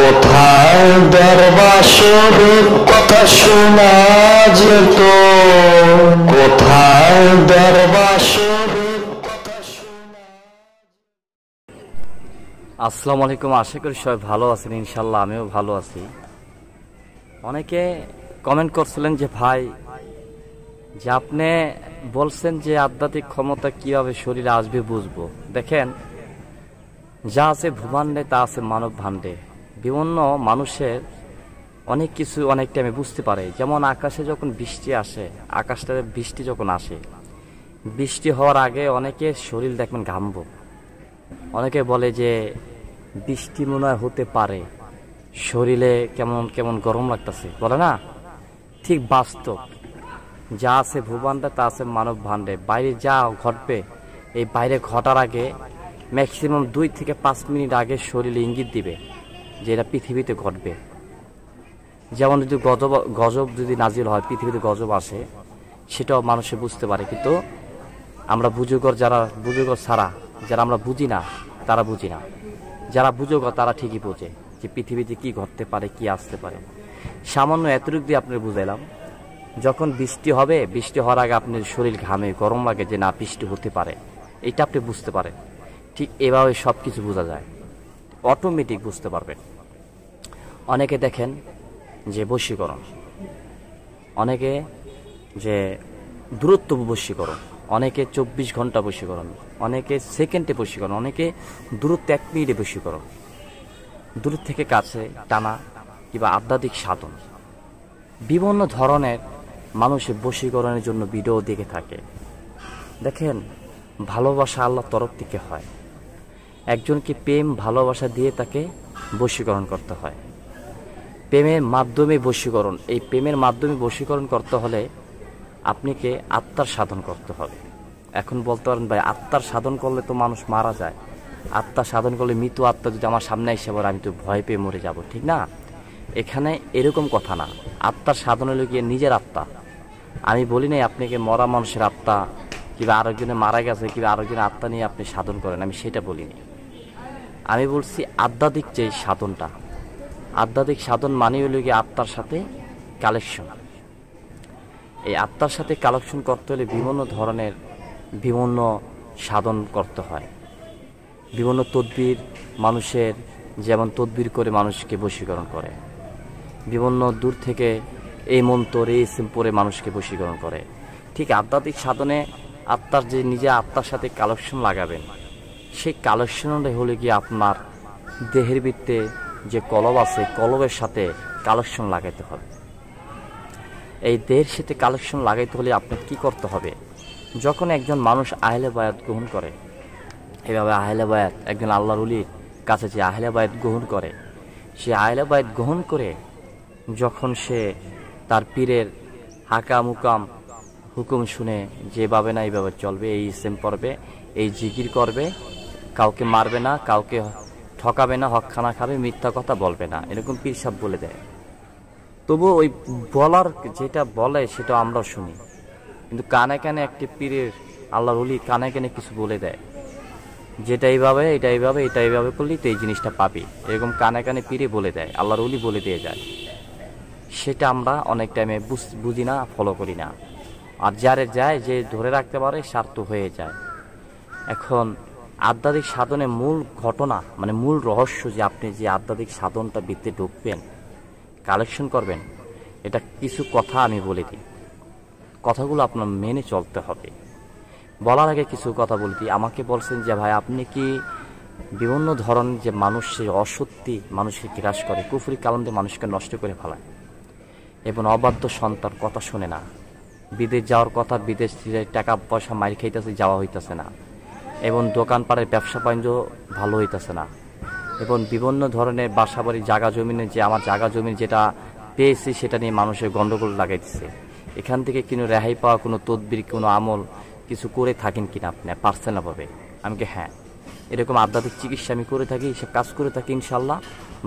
কোথায় দরবাসরের কথা শোনা যেত, কোথায় দরবাসরের কথা শোনা। আসসালামু আলাইকুম, আশা করি সবাই ভালো আছেন। ইনশাল্লাহ আমিও ভালো আছি। অনেকে কমেন্ট করছিলেন যে ভাই, যে আপনি বলছেন যে আধ্যাত্মিক ক্ষমতা কিভাবে শরীরে আসবে বুঝবো। দেখেন, যা আছে ভূভাণ্ডে তা আছে মানব ভাণ্ডে। বিভিন্ন মানুষের অনেক কিছু অনেক টাইমে বুঝতে পারে। যেমন আকাশে যখন বৃষ্টি আসে, আকাশটাতে বৃষ্টি যখন আসে, বৃষ্টি হওয়ার আগে অনেকে শরীর দেখবেন ঘামবো। অনেকে বলে যে বৃষ্টি মনে হয় হতে পারে, শরীরে কেমন কেমন গরম লাগতেছে, বলে না? ঠিক বাস্তব, যা আছে ভূভাণ্ডে তা আছে মানব ভাণ্ডে। বাইরে যা ঘটবে, এই বাইরে ঘটার আগে ম্যাক্সিমাম 2 থেকে 5 মিনিট আগে শরীরে ইঙ্গিত দিবে যে এটা পৃথিবীতে ঘটবে। যেমন যদি গজব যদি নাজিল হয়, পৃথিবীতে গজব আসে, সেটাও মানুষে বুঝতে পারে। কিন্তু আমরা বুজুর্গর ছাড়া যারা আমরা বুঝি না, তারা বুঝি না। যারা বুজুর্গ তারা ঠিকই বোঝে যে পৃথিবীতে কি ঘটতে পারে, কি আসতে পারে। সামান্য এতটুকু দিয়ে আপনার বুঝাইলাম। যখন বৃষ্টি হবে, বৃষ্টি হওয়ার আগে আপনার শরীর ঘামে, গরম লাগে যে না বৃষ্টি হতে পারে, এটা আপনি বুঝতে পারেন। ঠিক এভাবে সব কিছু বোঝা যায়, অটোমেটিক বুঝতে পারবেন। অনেকে দেখেন যে বশীকরণ, অনেকে যে দূরত্ব বশীকরণ, অনেকে 24 ঘন্টা বশীকরণ, অনেকে সেকেন্ডে বশীকরণ, অনেকে দূরত্ব 1 মিনিটে বশীকরণ, দূর থেকে কাছে টানা কিংবা আধ্যাত্মিক সাধন। বিভিন্ন ধরনের মানুষের বশীকরণের জন্য ভিডিও দেখে থাকে। দেখেন, ভালোবাসা আল্লাহর তরফ থেকে হয়। একজনকে প্রেম ভালোবাসা দিয়ে তাকে বশীকরণ করতে হয়। প্রেমের মাধ্যমে বশীকরণ, এই প্রেমের মাধ্যমে বশীকরণ করতে হলে আপনাকে আত্মার সাধন করতে হবে। এখন বলতে পারেন ভাই, আত্মার সাধন করলে তো মানুষ মারা যায়, আত্মার সাধন করলে মৃত আত্মা যদি আমার সামনে এসে পড়ে আমি তো ভয় পেয়ে মরে যাব, ঠিক না? এখানে এরকম কথা না। আত্মার সাধন হলে গিয়ে নিজের আত্মা। আমি বলি নাই আপনাকে মরা মানুষের আত্মা কিংবা আরেকজনে মারা গেছে কিংবা আরেকজনের আত্মা নিয়ে আপনি সাধন করেন, আমি সেটা বলিনি। আমি বলছি আধ্যাত্মিক যে সাধনটা, আধ্যাত্মিক সাধন মানে হলো গিয়ে আত্মার সাথে কালেকশন। এই আত্মার সাথে কালেকশন করতে হলে বিভিন্ন ধরনের বিভিন্ন সাধন করতে হয়। বিভিন্ন তদবির মানুষের, যেমন তদবির করে মানুষকে বশীকরণ করে। বিভিন্ন দূর থেকে এই মন্ত্র এই ইসিম পড়ে মানুষকে বশীকরণ করে। ঠিক আধ্যাত্মিক সাধনে আত্মার যে নিজে আত্মার সাথে কালেকশন লাগাবেন, সেই কালেকশনটা হলে গিয়ে আপনার দেহের ভিত্তে যে কলব আছে, কলবের সাথে কালেকশন লাগাইতে হবে। এই দেহের সাথে কালেকশন লাগাইতে হলে আপনার কি করতে হবে? যখন একজন মানুষ আহলে বায়াত গ্রহণ করে, এভাবে আহলে বায়াত, একজন আল্লাহর ওলির কাছে যে আহলে বায়াত গ্রহণ করে, সে আহলে বায়াত গ্রহণ করে যখন সে তার পীরের হাকা মুকাম হুকুম শুনে যেভাবে না এইভাবে চলবে, এই ইসেম পড়বে, এই জিকির করবে, কাউকে মারবে না, কাউকে ঠকাবে না, হক খানা খাবে, মিথ্যা কথা বলবে না, এরকম পীর সাহেব বলে দেয়। তবু ওই বলার যেটা বলে সেটা আমরা শুনি, কিন্তু কানে কানে একটি পীরের আল্লাহর ওলি কানে কানে কিছু বলে দেয়, যেটা এইভাবে, এটা এইভাবে, এটা এইভাবে করলেই তো এই জিনিসটা পাবি, এরকম কানে কানে পীরে বলে দেয়, আল্লাহর ওলি বলে দিয়ে যায়। সেটা আমরা অনেক টাইমে বুঝি না, ফলো করি না। আর যারে যায় যে ধরে রাখতে পারে স্বার্থ হয়ে যায়। এখন আধ্যাত্মিক সাধনের মূল ঘটনা, মানে মূল রহস্য, যে আপনি যে আধ্যাত্মিক সাধনটা ভিতরে ঢুকবেন, কালেকশন করবেন, এটা কিছু কথা আমি বলে দিই। কথাগুলো আপনার মেনে চলতে হবে। বলার আগে কিছু কথা বলে দিই। আমাকে বলছেন যে ভাই, আপনি কি বিভিন্ন ধরনের যে মানুষের অসত্যি মানুষকে গ্রাস করে, কুফরি কালাম দিয়ে মানুষকে নষ্ট করে ফেলায়, এবং অবাধ্য সন্তান কথা শোনে না, বিদেশ যাওয়ার কথা, বিদেশ টাকা পয়সা মার খাইতেছে, যাওয়া হইতেছে না, এবং দোকানপাড়ের ব্যবসা বাণিজ্য ভালো হইতেছে না, এবং বিভিন্ন ধরনের বাসা বাড়ি জায়গা জমিনে যে আমার জায়গা জমি যেটা পেয়েছি সেটা নিয়ে মানুষের গন্ডগোল লাগাই দিচ্ছে। এখান থেকে কোনো রেহাই পাওয়া, কোনো তদবির, কোনো আমল কিছু করে থাকেন কিনা আপনি পার্সোনালভাবে? আমি কি হ্যাঁ, এরকম আধ্যাত্মিক চিকিৎসা আমি করে থাকি, সে কাজ করে থাকি ইনশাল্লাহ।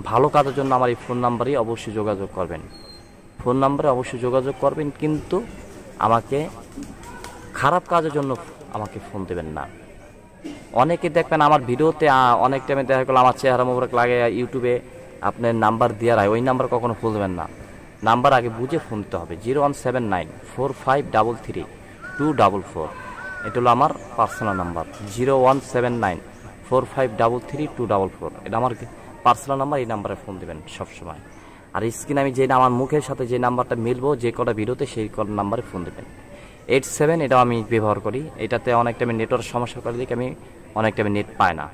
ভালো কাজের জন্য আমার এই ফোন নাম্বারে অবশ্যই যোগাযোগ করবেন, ফোন নাম্বারে অবশ্যই যোগাযোগ করবেন, কিন্তু আমাকে খারাপ কাজের জন্য আমাকে ফোন দেবেন না। অনেকে দেখবেন আমার ভিডিওতে অনেক টাইমে দেখা গেল আমার চেহারা মোবারক লাগে ইউটিউবে আপনার নাম্বার দেওয়ার হয় ওই নাম্বার কখনো ফোন দেবেন না। নাম্বার আগে বুঝে ফোন দিতে হবে। 017945332244, এটা হলো আমার পার্সোনাল নাম্বার। 017945332244, এটা আমার পার্সোনাল নাম্বার। এই নাম্বারে ফোন দেবেন সবসময়। আর স্ক্রিনে আমি যে আমার মুখের সাথে যে নাম্বারটা মিলবো যে কটা ভিডিওতে, সেই কটা নাম্বারে ফোন দেবেন। 87, এটাও আমি ব্যবহার করি। এটাতে অনেক টাইমে নেটওয়ার্ক সমস্যা করে দিকে আমি অনেক টাইমে নেট পায় না,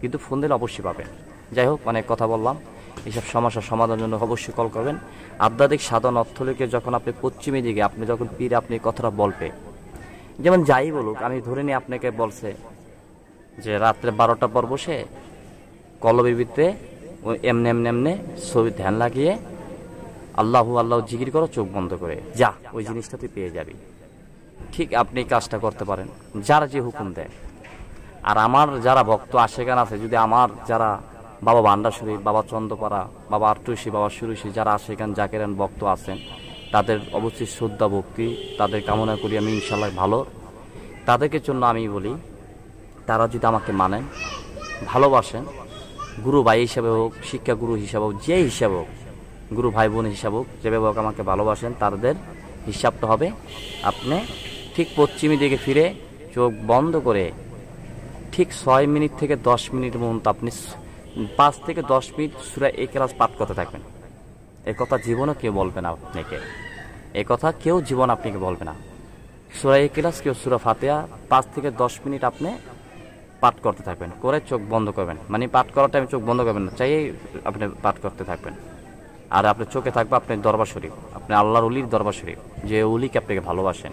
কিন্তু ফোন দিলে অবশ্যই পাবেন। যাই হোক, অনেক কথা বললাম। এইসব সমস্যার সমাধানের জন্য অবশ্যই কল করবেন। আধ্যাত্মিক সাধন অর্থলিকে যখন আপনি পশ্চিমী দিকে আপনি যখন পীর আপনি কথাটা বলবে, যেমন যাই বলুক, আমি ধরে নিয়ে আপনাকে বলছে যে রাত্রে 12টার পর বসে কলবের ভিতরে এমনি এমনি এমনি ছবি ধ্যান লাগিয়ে আল্লাহু আল্লাহ জিকির করো চোখ বন্ধ করে, যা ওই জিনিসটা তুই পেয়ে যাবি। ঠিক আপনি কাজটা করতে পারেন, যারা যে হুকুম দেয়। আর আমার যারা ভক্ত আশেকান আছে, যদি আমার যারা বাবা ভান্ডার শরীফ, বাবা চন্দ্রপাড়া, বাবা আটটুসি, বাবা সুরুষি যারা আশেকান জাকেরান ভক্ত আছেন, তাদের অবশ্যই শ্রদ্ধা ভক্তি, তাদের কামনা করি আমি ইনশাল্লাহ ভালো। তাদেরকে জন্য আমি বলি, তারা যদি আমাকে মানেন, ভালোবাসেন, গুরু ভাই হিসাবে হোক, শিক্ষা গুরু হিসাবে হোক, যে হিসাবে হোক, গুরু ভাই বোন হিসাবে হোক, যেভাবে হোক আমাকে ভালোবাসেন, তাদের হিসাবটা হবে আপনি ঠিক পশ্চিমী দিকে ফিরে চোখ বন্ধ করে ঠিক 6 মিনিট থেকে 10 মিনিট মতো আপনি 5 থেকে 10 মিনিট সূরা ইখলাস পাঠ করতে থাকবেন। এই কথা জীবনে কেউ বলবে না আপনাকে, এই কথা কেউ জীবন আপনাকে বলবে না। সূরা ইখলাস কেউ সূরা ফাতিহা 5 থেকে 10 মিনিট আপনি পাঠ করতে থাকবেন, করে চোখ বন্ধ করবেন। মানে পাঠ করার টাইমে চোখ বন্ধ করবেন না, চাইয়েই আপনি পাঠ করতে থাকবেন। আর আপনার চোখে থাকবে আপনার দরবার শরীফ, আপনি আল্লাহর অলির দরবার শরীফ, যে অলিকে আপনাকে ভালোবাসেন।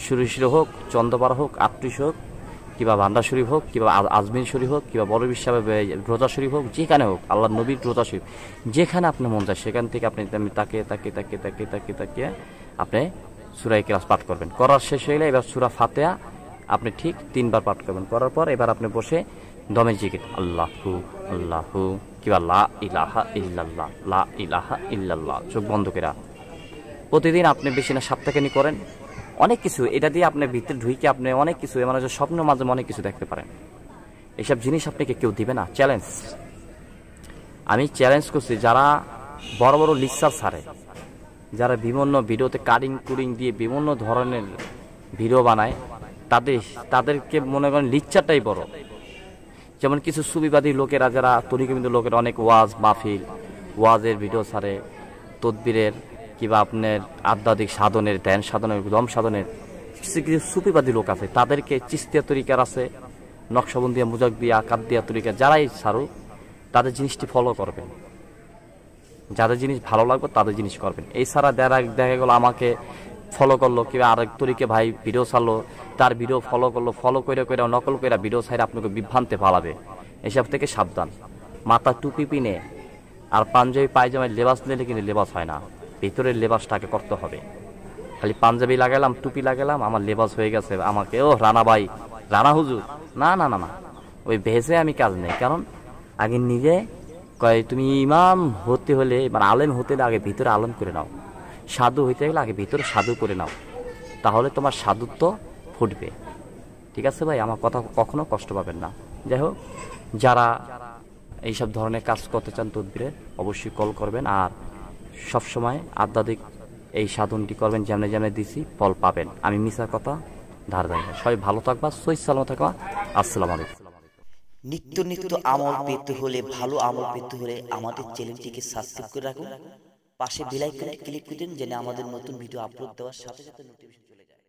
সুরশির হোক, চন্দ্রপাড়া হোক, আটটুস হোক, কিংবা ভান্ডার শরীফ হোক, কিংবা আজমির শরীফ হোক, কিংবা বড় বিশ্বাবে রোজা শরীফ হোক, যেখানে হোক, আল্লাহ নবীর রোজা শরীফ, যেখানে আপনি মন যায় সেখান থেকে আপনি তাকিয়ে আপনি সূরা ইখলাস পাঠ করবেন। করার শেষ হইলে এবার সূরা ফাতিহা আপনি ঠিক 3 বার পাঠ করবেন। করার পর এবার আপনি বসে দমে জিকির আল্লাহু আল্লাহু কিংবা লা ইলাহা ইল্লাল্লাহ, লা ইলাহা ইল্লাল্লাহ, চোখ বন্ধ করে প্রতিদিন আপনি বেশি না সপ্তাহখানি করেন। অনেক কিছু এটা দিয়ে আপনার ভিতরে ঢুকে আপনি অনেক কিছু, মানে স্বপ্নের মাধ্যমে অনেক কিছু দেখতে পারেন। এইসব জিনিস আপনাকে কেউ দিবে না। চ্যালেঞ্জ, আমি চ্যালেঞ্জ করছি, যারা বড় বড় লিকচার ছাড়ে, যারা বিভিন্ন ভিডিওতে কাটিং কুরিং দিয়ে বিভিন্ন ধরনের ভিডিও বানায়, তাদেরকে মনে করেন লিকচারটাই বড়। যেমন কিছু সুবিবাদী লোকেরা, যারা তরিকবিন্দু লোকেরা অনেক ওয়াজ মাহফিল, ওয়াজের ভিডিও ছাড়ে, তদবিরের কিংবা আপনার আধ্যাত্মিক সাধনের, ধ্যান সাধনের, দম সাধনের কিছু সুফিবাদী লোক আছে, তাদেরকে চিস্তিয়া তরিকার আছে, নকশবন্দিয়া, মুজাকদিয়া, কাদ্দিয়া তরিকা, যারাই ছাড়ুক তাদের জিনিসটি ফলো করবেন। যাদের জিনিস ভালো লাগবে তাদের জিনিস করবেন। এই ছাড়া দেখা গেল আমাকে ফলো করলো, কিংবা আরেক তরিকে ভাই ভিডিও ছাড়লো, তার ভিডিও ফলো করলো, ফলো করে নকল করে ভিডিও ছাড়ে আপনাকে বিভ্রান্তে ফালাবে। এসব থেকে সাবধান। মাথা টুপি পিনে আর পাঞ্জাবি পায়জামায় লেবাস নিলে কিন্তু লেবাস হয় না, ভিতরের লেবাসটাকে করতে হবে। খালি পাঞ্জাবি লাগালাম, টুপি লাগালাম, আমার লেবাস হয়ে গেছে, আমাকে ও রানা ভাই, রানা হুজুর, না না না না, ওই ভেজে আমি কাজ নেই। কারণ আগে নিজে কয় তুমি ইমাম হতে হলে, মানে আলেম হতে হলে আগে ভিতরে আলেম করে নাও, সাধু হইতে গেলে আগে ভিতরে সাধু করে নাও, তাহলে তোমার সাধুত্ব ফুটবে। ঠিক আছে ভাই, আমার কথা কখনো কষ্ট পাবেন না। যাই হোক, যারা এইসব ধরনের কাজ করতে চান তদবিরের, অবশ্যই কল করবেন। আর সবসময় আধ্যাত্মিক এই সাধনটি করবেন, যেমন যেমন দিছি ফল পাবেন। আমি মিশার কথা ধার ধারি না। সবাই ভালো থাকবা, সহি সালামত থাকবা। আসসালামু আলাইকুম। নিত্য নিত্য আমল পেতে হলে, ভালো আমল পেতে হলে আমাদের চ্যানেলটিকে সাবস্ক্রাইব করে রাখুন, পাশে বেল আইকনে ক্লিক করে দিন, যেন আমাদের নতুন ভিডিও আপলোড দেওয়ার সাথে সাথে নোটিফিকেশন চলে যায়।